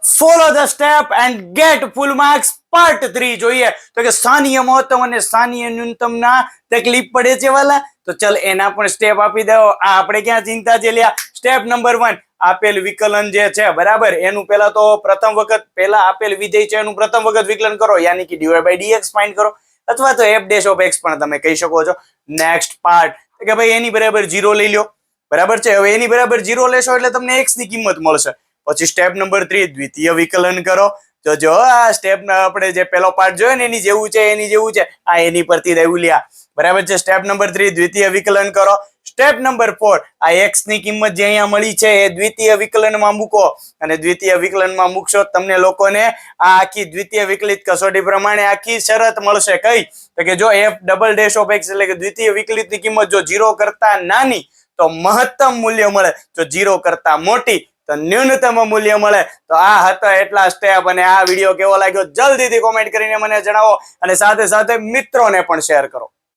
Follow the step and get full marks part 3 જોઈએ તો કે સ્થાનીય મહત્તમ અને સ્થાનીય ન્યૂનતમના તકલીફ પડે છે વાલા. તો ચલ એના પણ સ્ટેપ આપી દો. આ આપણે ક્યાં ચિંતા છે લ્યા. સ્ટેપ નંબર 1, આપેલ વિકલન જે છે બરાબર એનું પહેલા તો પ્રથમ વખત પહેલા આપેલ વિધેય છે એનું પ્રથમ વખત વિકલન કરો, યાની કે dy/dx ફાઇન્ડ કરો, અથવા તો f' પણ તમે કહી શકો છો. નેક્સ્ટ પાર્ટ કે ભાઈ એની બરાબર 0 લઈ લો, બરાબર છે. હવે એની બરાબર 0 લેશો એટલે તમને x ની કિંમત મળશે. પછી સ્ટેપ નંબર 3, દ્વિતીય વિકલન કરો. તો જો આ સ્ટેપ આપણે જે પહેલો પાર્ટ જોયો ને એની જેવું છે આ એની પરથી દેવું લ્યા, બરાબર છે. સ્ટેપ નંબર 3, દ્વિતીય વિકલન કરો. સ્ટેપ નંબર 4, આ x ની કિંમત જે અહીંયા મળી છે એ દ્વિતીય વિકલનમાં મૂકો, અને દ્વિતીય વિકલનમાં મૂકશો તમને લોકોને આ આખી દ્વિતીય વિકલિત કસોટી પ્રમાણે આખી શરત મળશે. કઈ? તો કે જો f'(x) એટલે કે દ્વિતીય વિકલિતની કિંમત જો 0 કરતા નાની તો મહત્તમ મૂલ્ય મળે, જો 0 કરતા મોટી તો ન્યૂનતમ મૂલ્ય મળે. તો આ હતા એટલા સ્ટેપ. અને આ વિડીયો કેવો લાગ્યો જલ્દીથી કોમેન્ટ કરીને મને જણાવો, અને સાથે સાથે મિત્રોને પણ શેર કરો.